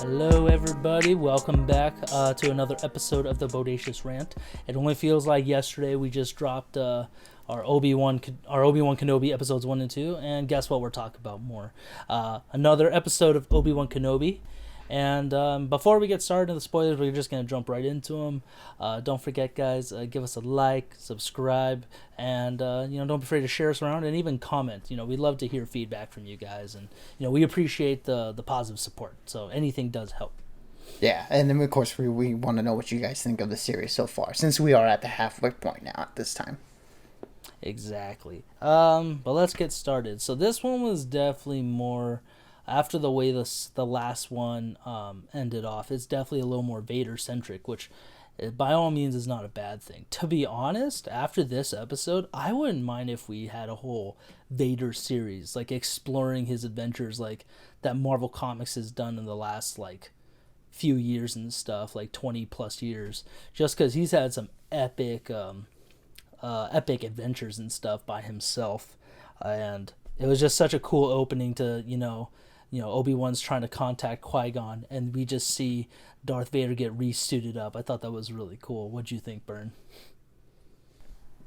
Hello, everybody. Welcome back to another episode of the Bodacious Rant. It only feels like yesterday we just dropped our Obi-Wan Kenobi episodes 1 and 2, and guess what? We're talking about more. Another episode of Obi-Wan Kenobi. And before we get started in the spoilers, we're just going to jump right into them. Don't forget, guys, give us a like, subscribe, and don't be afraid to share us around and even comment. We love to hear feedback from you guys, and we appreciate the positive support. So anything does help. Yeah, and then of course we want to know what you guys think of the series so far, since we are at the halfway point now at this time. Exactly. But let's get started. So this one was definitely more after the way the last one ended off. It's definitely a little more Vader centric, which by all means is not a bad thing. To be honest, after this episode, I wouldn't mind if we had a whole Vader series, like exploring his adventures, like that Marvel Comics has done in the last few years and stuff, like 20 plus years, just because he's had some epic adventures and stuff by himself, and it was just such a cool opening to Obi-Wan's trying to contact Qui-Gon, and we just see Darth Vader get re-suited up. I thought that was really cool. What'd you think, Bern?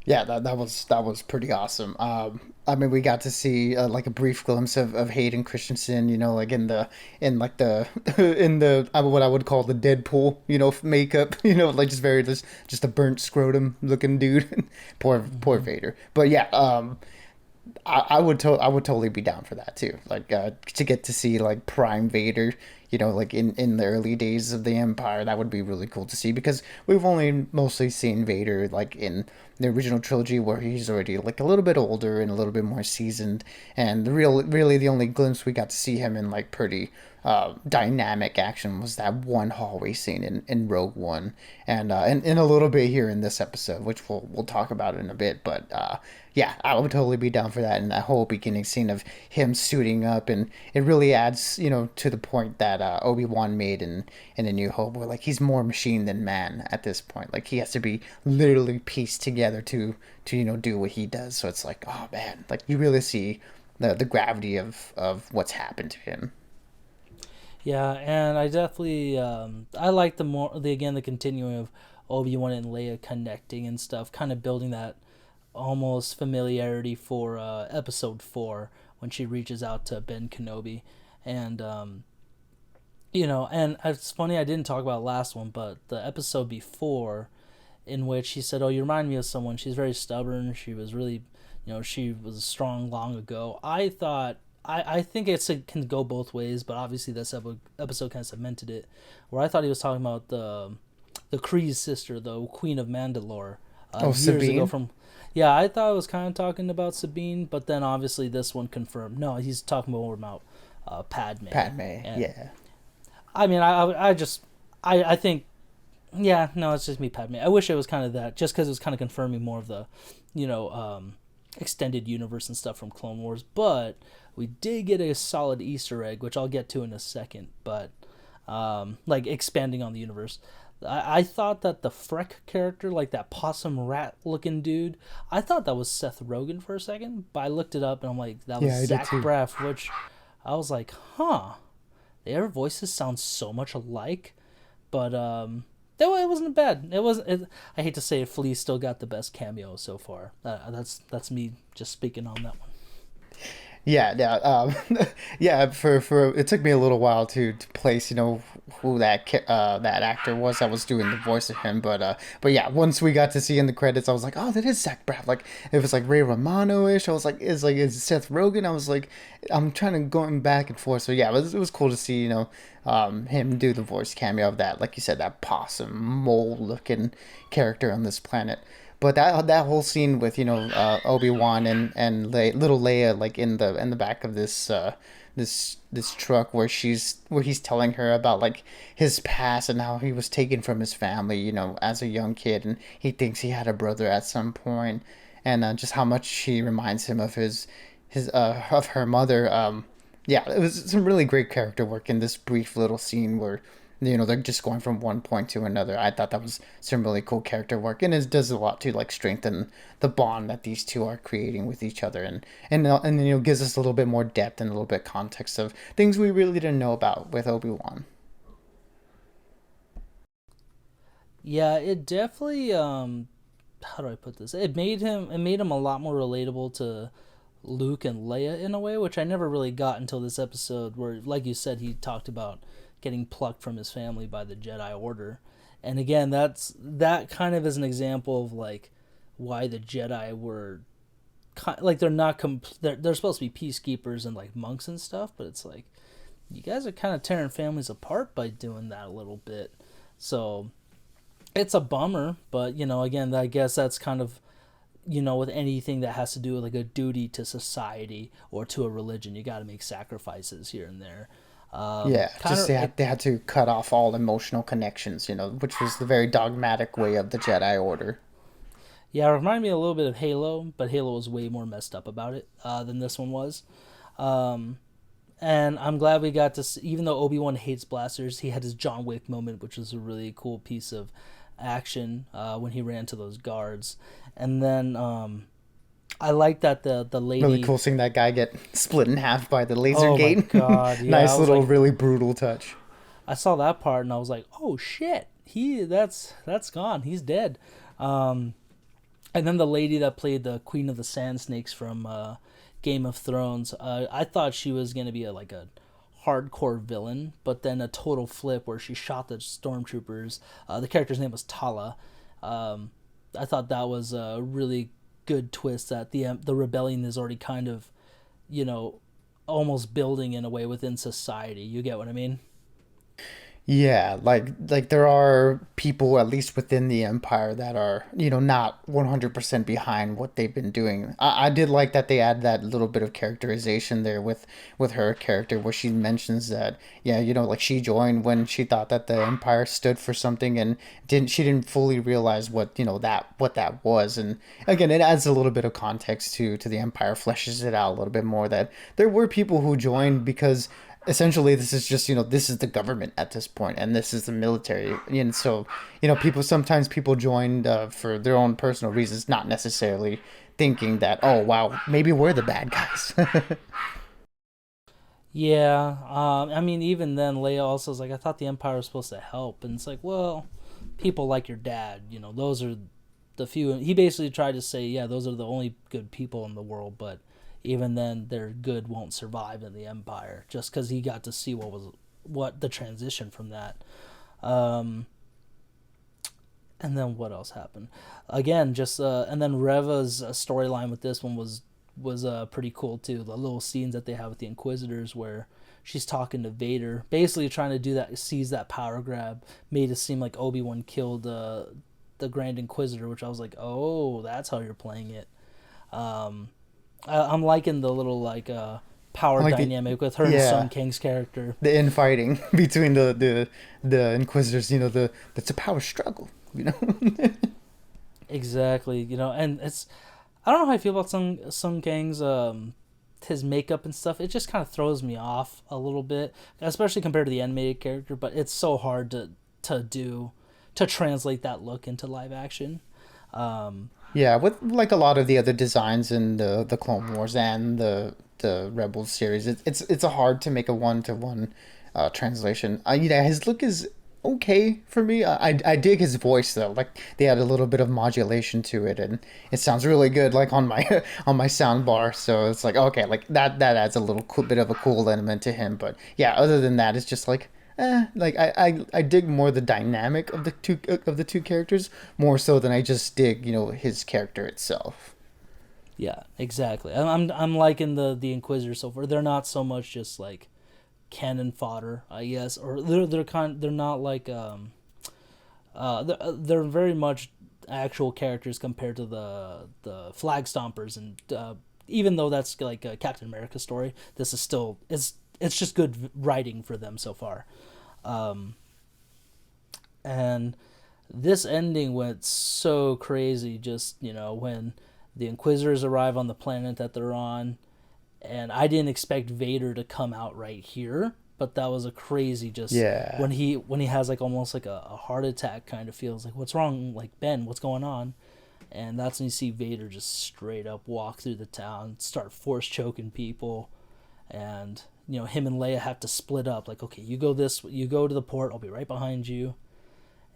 Yeah, that was pretty awesome. I mean, we got to see like a brief glimpse of Hayden Christensen, like in the in the what I would call the Deadpool, makeup, like just a burnt scrotum looking dude. Poor Vader. But yeah, I would totally be down for that too. Like to get to see like Prime Vader, like in the early days of the Empire, that would be really cool to see, because we've only mostly seen Vader like in the original trilogy, where he's already like a little bit older and a little bit more seasoned, and really the only glimpse we got to see him in like pretty dynamic action was that one hallway scene in Rogue One, and a little bit here in this episode, which we'll talk about in a bit. But yeah, I would totally be down for that, and that whole beginning scene of him suiting up, and it really adds to the point that Obi-Wan made in A New Hope, where like he's more machine than man at this point. Like he has to be literally pieced together to do what he does. So it's like, oh man, like you really see the gravity of what's happened to him. Yeah, and I definitely I like the continuing of Obi-Wan and Leia connecting and stuff, kind of building that almost familiarity for episode 4 when she reaches out to Ben Kenobi, and and it's funny I didn't talk about last one, but the episode before, in which he said, "Oh, you remind me of someone. She's very stubborn. She was really, she was strong long ago." I thought I think it can go both ways, but obviously this episode kind of cemented it. Where I thought he was talking about the Kree's sister, the Queen of Mandalore, years Sabine. ago from. Yeah, I thought I was kind of talking about Sabine, but then obviously this one confirmed. No, he's talking more about Padme. Yeah. I mean, I think, yeah, no, it's just me, Padme. I wish it was kind of that, just because it was kind of confirming more of the, extended universe and stuff from Clone Wars. But we did get a solid Easter egg, which I'll get to in a second. But like expanding on the universe, I thought that the Freck character, like that possum rat looking dude, I thought that was Seth Rogen for a second. But I looked it up and I'm like, that was Zach Braff, which I was like, huh. Their voices sound so much alike, but it wasn't bad. It wasn't. I hate to say it, Flea still got the best cameo so far. That's me just speaking on that one. Yeah. Yeah. For it took me a little while to place, who that actor was that was doing the voice of him, but yeah, once we got to see in the credits, I was like, oh, that is Zach Braff. Like it was like Ray Romano-ish. I was like, is Seth Rogen? I was like, I'm trying to going back and forth. So yeah, it was cool to see, him do the voice cameo of that, like you said, that possum mole looking character on this planet. But that whole scene with Obi-Wan and little Leia, like in the back of this truck, where he's telling her about like his past and how he was taken from his family, as a young kid, and he thinks he had a brother at some point, and just how much she reminds him of his of her mother. Yeah, it was some really great character work in this brief little scene where they're just going from one point to another. I thought that was some really cool character work, and it does a lot to like strengthen the bond that these two are creating with each other, and gives us a little bit more depth and a little bit context of things we really didn't know about with Obi-Wan. Yeah, it definitely how do I put this? It made him a lot more relatable to Luke and Leia in a way, which I never really got until this episode where, like you said, he talked about getting plucked from his family by the Jedi Order. And again, that kind of is an example of like why the Jedi were like they're not they're supposed to be peacekeepers and like monks and stuff, but it's like you guys are kind of tearing families apart by doing that a little bit. So it's a bummer, but again, I guess that's kind of with anything that has to do with like a duty to society or to a religion, you got to make sacrifices here and there. Yeah, Kind just of they had to cut off all emotional connections, which was the very dogmatic way of the Jedi Order. Yeah, it reminded me a little bit of Halo, but Halo was way more messed up about it than this one was. Um, and I'm glad we got to see, even though Obi-Wan hates blasters, he had his John Wick moment, which was a really cool piece of action when he ran to those guards. And then I like that the Really lady. cool seeing that guy get split in half by the laser Oh my gate. god, yeah, I Nice was little, like, really brutal touch. I saw that part and I was like, oh shit, that's gone, he's dead. Um, and then the lady that played the Queen of the Sand Snakes from Game of Thrones, I thought she was gonna be like a hardcore villain, but then a total flip where she shot the stormtroopers. The character's name was Tala. Um, I thought that was a really good twist that the rebellion is already kind of, you know, almost building in a way within society. You get what I mean? Yeah, like there are people at least within the empire that are, not 100% behind what they've been doing. I did like that they add that little bit of characterization there with her character where she mentions that, yeah, like she joined when she thought that the empire stood for something and she didn't fully realize what that was. And again, it adds a little bit of context to the empire, fleshes it out a little bit more that there were people who joined because essentially this is just this is the government at this point and this is the military, and so people joined for their own personal reasons, not necessarily thinking that, oh wow, maybe we're the bad guys. Yeah. I mean, even then, Leia also was like, I thought the Empire was supposed to help, and it's like, well, people like your dad, those are the few. He basically tried to say, yeah, those are the only good people in the world, but even then, their good won't survive in the Empire, just because he got to see what the transition from that. Um, and then what else happened? Again, just and then Reva's storyline with this one was pretty cool too. The little scenes that they have with the Inquisitors where she's talking to Vader, basically trying to do that, seize that power grab, made it seem like Obi-Wan killed the Grand Inquisitor, which I was like, oh, that's how you're playing it. Um, I'm liking the little like I power like the dynamic with her and yeah, Sun King's character. the infighting between the Inquisitors. That's a power struggle. Exactly, and it's I don't know how I feel about Sun Kang's his makeup and stuff. It just kind of throws me off a little bit, especially compared to the animated character. But it's so hard to translate that look into live action. Um, Yeah, with like a lot of the other designs in the Clone Wars and the Rebels series, it's a hard to make a one-to-one translation. His look is okay for me. I dig his voice though. Like they add a little bit of modulation to it, and it sounds really good. Like on my on my sound bar. So it's like okay, like that adds a little cool, bit of a cool element to him. But yeah, other than that, it's just like like I dig more the dynamic of the two characters more so than I just dig his character itself. yeah, exactly. I'm liking the Inquisitors so far. They're not so much just like cannon fodder, I guess, or they're not like they're very much actual characters compared to the flag stompers, and even though that's like a Captain America story, this is still it's just good writing for them so far. Um, and this ending went so crazy. Just when the Inquisitors arrive on the planet that they're on, and I didn't expect Vader to come out right here, but that was a crazy just Yeah. when he has like almost like a heart attack kind of feels like what's wrong, like Ben, what's going on? And that's when you see Vader just straight up walk through the town, start force choking people, and him and Leia have to split up. Like, okay, you go to the port, I'll be right behind you,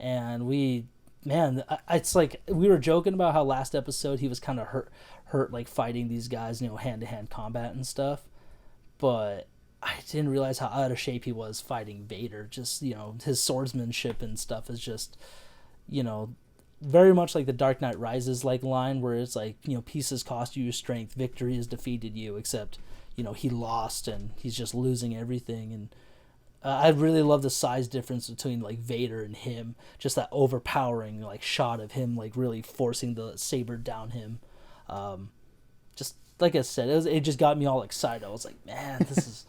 and we man, it's like we were joking about how last episode he was kind of hurt like fighting these guys, hand to hand combat and stuff. But I didn't realize how out of shape he was fighting Vader. Just his swordsmanship and stuff is just you know very much like the Dark Knight Rises like line where it's like pieces cost you your strength, victory has defeated you. Except he lost and he's just losing everything. And I really love the size difference between like Vader and him. Just that overpowering like shot of him like really forcing the saber down him. Just like I said, it just got me all excited. I was like, man, this is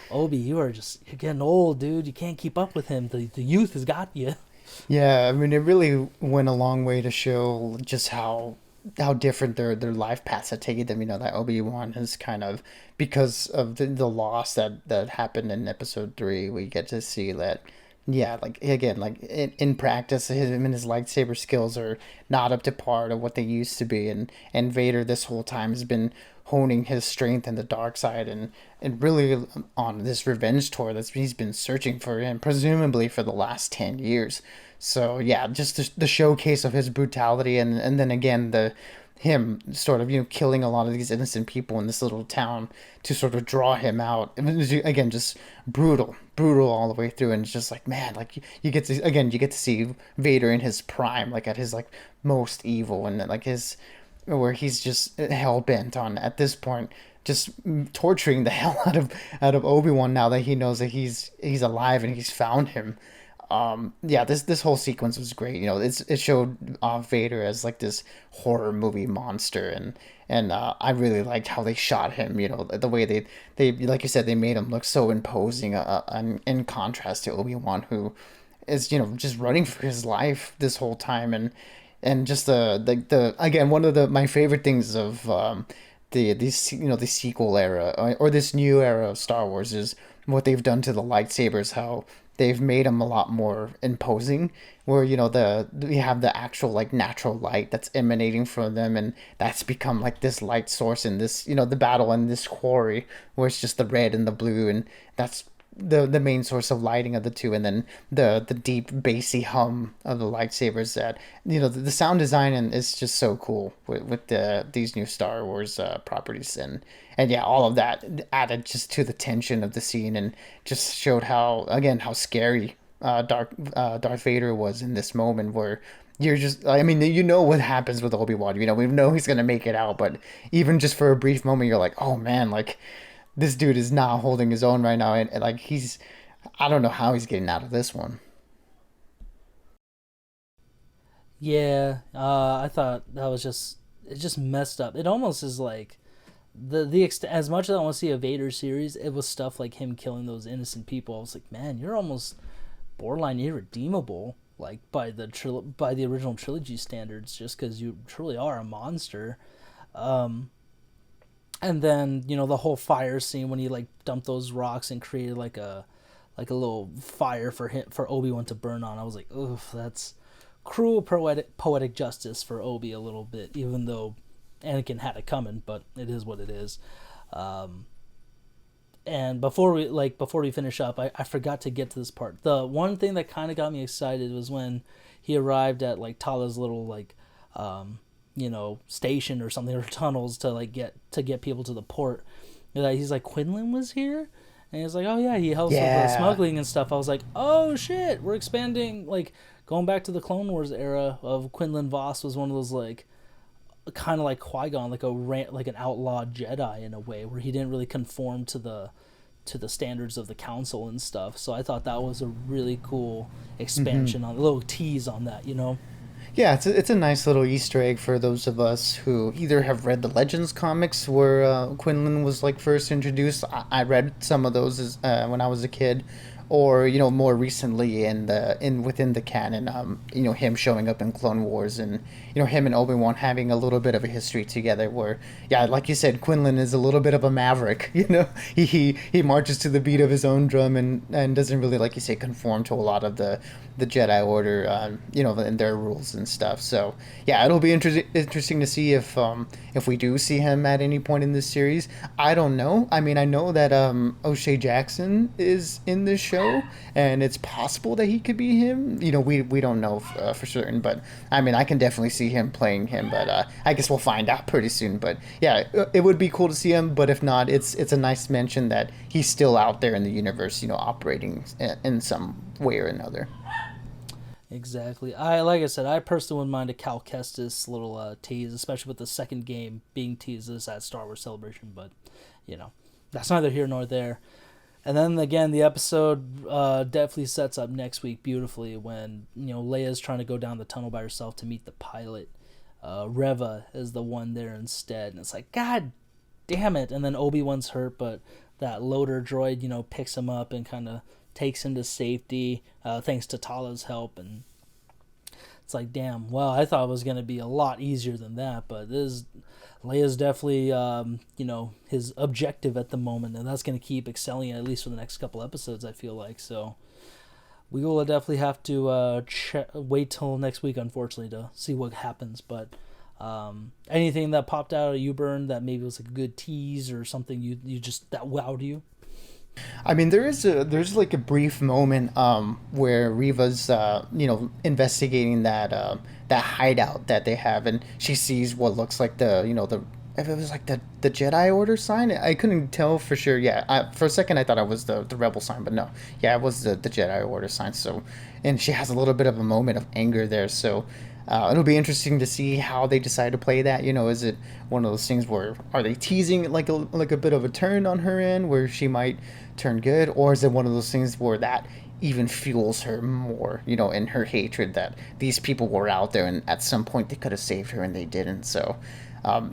Obi. You're getting old, dude. You can't keep up with him. The youth has got you. Yeah, I mean, it really went a long way to show just how different their life paths had taken them. That Obi-Wan is kind of, because of the loss that happened in episode 3, we get to see that, yeah, like again, like in practice, him and his lightsaber skills are not up to par of what they used to be, and Vader this whole time has been honing his strength in the dark side, and really on this revenge tour that he's been searching for, and presumably for the last 10 years. So yeah, just the showcase of his brutality, and then again him sort of killing a lot of these innocent people in this little town to sort of draw him out. It was, again, just brutal all the way through. And it's just like, man, like you get to see Vader in his prime, like at his like most evil, and like his where he's just hell bent on at this point just torturing the hell out of Obi-Wan now that he knows that he's alive and he's found him. Yeah, this whole sequence was great. It showed Vader as like this horror movie monster, and I really liked how they shot him. The way they like you said, they made him look so imposing, in contrast to Obi-Wan, who is just running for his life this whole time. And just the again, one of my favorite things of the sequel era, or this new era of Star Wars, is what they've done to the lightsabers. How they've made them a lot more imposing, where we have the actual like natural light that's emanating from them, and that's become like this light source in this the battle in this quarry, where it's just the red and the blue, and that's the main source of lighting of the two. And then the deep bassy hum of the lightsabers, that the sound design and is just so cool with these new Star Wars properties. And yeah, all of that added just to the tension of the scene, and just showed how scary Darth Vader was in this moment, where you're just, I mean, what happens with Obi-Wan. We know he's gonna make it out, but even just for a brief moment, you're like, oh man, like this dude is not holding his own right now, and like I don't know how he's getting out of this one. Yeah, I thought that was it just messed up. It almost is like as much as I want to see a Vader series, it was stuff like him killing those innocent people. I was like, man, you're almost borderline irredeemable, like by the original trilogy standards, just because you truly are a monster. And then the whole fire scene when he like dumped those rocks and created like a little fire for Obi-Wan to burn on. I was like, oof, that's cruel poetic justice for Obi a little bit, even though Anakin had it coming, but it is what it is. And before we finish up, I forgot to get to this part. The one thing that kind of got me excited was when he arrived at like Tala's little like station or something, or tunnels to like get people to the port. He's like, Quinlan was here, and he's like, oh yeah, he helps with the smuggling and stuff. I was like, oh shit, we're expanding, like going back to the Clone Wars era of Quinlan Vos was one of those like kind of like Qui-Gon, like an outlaw Jedi in a way, where he didn't really conform to the standards of the council and stuff. So I thought that was a really cool expansion on a little tease on that. Yeah, it's a nice little Easter egg for those of us who either have read the Legends comics, where Quinlan was like first introduced. I read some of those when I was a kid, or more recently within the canon, him showing up in Clone Wars, and him and Obi-Wan having a little bit of a history together, where, yeah, like you said, Quinlan is a little bit of a maverick. He marches to the beat of his own drum, and doesn't really, like you say, conform to a lot of the Jedi Order, and their rules and stuff. So yeah, it'll be interesting to see if we do see him at any point in this series. I don't know. I mean, I know that O'Shea Jackson is in this show, Lando, and it's possible that he could be him. You know, we don't know for certain, but I mean, I can definitely see him playing him. But I guess we'll find out pretty soon. But yeah, it would be cool to see him. But if not, it's a nice mention that he's still out there in the universe, you know, operating in some way or another. Exactly. Like I said, I personally wouldn't mind a Cal Kestis little tease, especially with the second game being teases at Star Wars Celebration. But you know, that's neither here nor there. And then again, the episode definitely sets up next week beautifully when, you know, Leia's trying to go down the tunnel by herself to meet the pilot. Reva is the one there instead, and it's like, God damn it! And then Obi-Wan's hurt, but that loader droid, you know, picks him up and kind of takes him to safety, thanks to Tala's help, and it's like, damn. Well, I thought it was gonna be a lot easier than that, but Leia's definitely, you know, his objective at the moment, and that's going to keep excelling at least for the next couple episodes, I feel like. So we will definitely have to wait till next week, unfortunately, to see what happens. But anything that popped out of you, Burn, that maybe was like a good tease or something you just that wowed you? I mean, there's like a brief moment where Reva's you know, investigating that hideout that they have, and she sees what looks like the, you know, the, if it was like the Jedi Order sign. I couldn't tell for sure. Yeah, for a second I thought it was the Rebel sign, but no, yeah, it was the Jedi Order sign. So, and she has a little bit of a moment of anger there. So it'll be interesting to see how they decide to play that. You know, is it one of those things where are they teasing like a bit of a turn on her end where she might turn good, or is it one of those things where that even fuels her more, you know, in her hatred that these people were out there and at some point they could have saved her and they didn't. So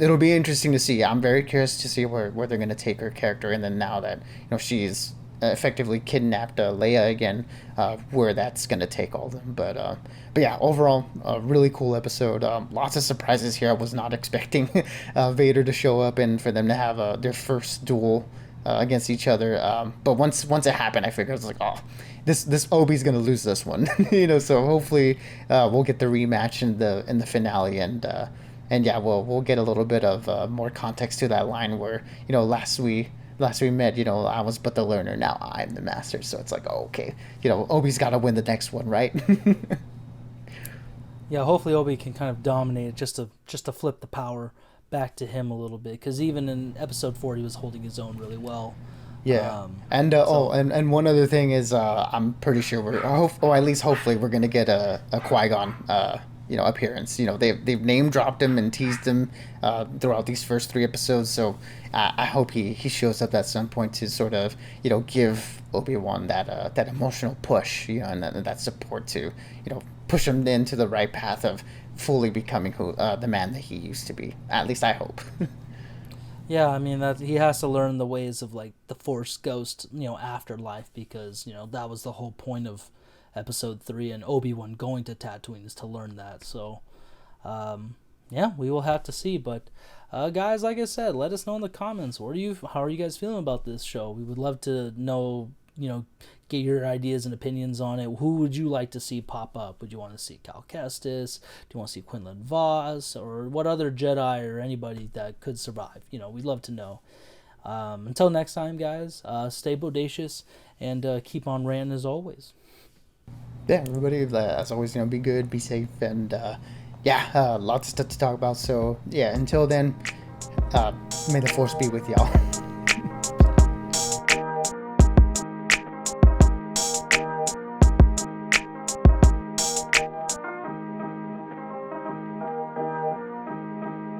it'll be interesting to see. I'm very curious to see where they're going to take her character, and then now that, you know, she's effectively kidnapped Leia again, where that's going to take all of them. But yeah, overall, a really cool episode. Lots of surprises here. I was not expecting Vader to show up and for them to have their first duel against each other. But once it happened, I figured, I was like, oh, this Obi's gonna lose this one, you know. So hopefully we'll get the rematch in the finale, and yeah, we'll get a little bit of more context to that line where, you know, last we met, you know, I was but the learner, now I'm the master. So it's like, oh, okay, you know, Obi's got to win the next one, right? Yeah, hopefully Obi can kind of dominate it, just to flip the power back to him a little bit, because even in episode 4 he was holding his own really well. Yeah, and one other thing is, I'm pretty sure or at least hopefully we're gonna get a Qui-Gon, you know, appearance. You know, they've name dropped him and teased him throughout these first 3 episodes. So I hope he shows up at some point to sort of, you know, give Obi-Wan that emotional push, you know, and that support to, you know, push him into the right path of fully becoming the man that he used to be. At least I hope. Yeah, I mean that he has to learn the ways of like the Force Ghost, you know, afterlife, because, you know, that was the whole point of episode 3 and Obi-Wan going to Tatooine, is to learn that. So yeah, we will have to see. But guys, like I said, let us know in the comments, how are you guys feeling about this show? We would love to know, you know, get your ideas and opinions on it. Who would you like to see pop up? Would you want to see Cal Kestis? Do you want to see Quinlan Vos? Or what other Jedi or anybody that could survive? You know, we'd love to know. Until next time, guys, stay bodacious and keep on ranting as always. Yeah, everybody, as always, you know, be good, be safe, and lots of stuff to talk about. So yeah, until then, may the Force be with y'all.